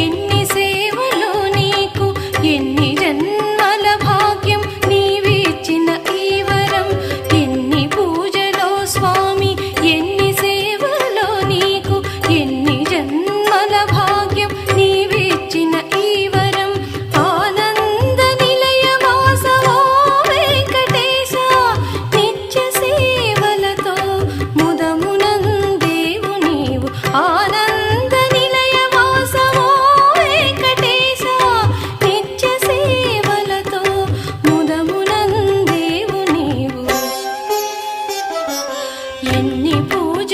ఎన్ని సేవలు నీకు ఎన్ని జన్మల భాగ్యం నీవిచ్చిన ఈ వరం ఎన్ని పూజలో స్వామి ఎన్ని సేవలో నీకు ఎన్ని జన్మల భాగ్యం నీవిచ్చిన ఈ వరం ఆనంద నిలయ వాసవో వెంకటేశ నిత్య సేవలతో ముదమునందేవు నీవు ఆనంద నిలయ వాసవో వెంకటేశ నిత్య సేవలతో ముదమునందేవు నీవు ఎన్ని పూజ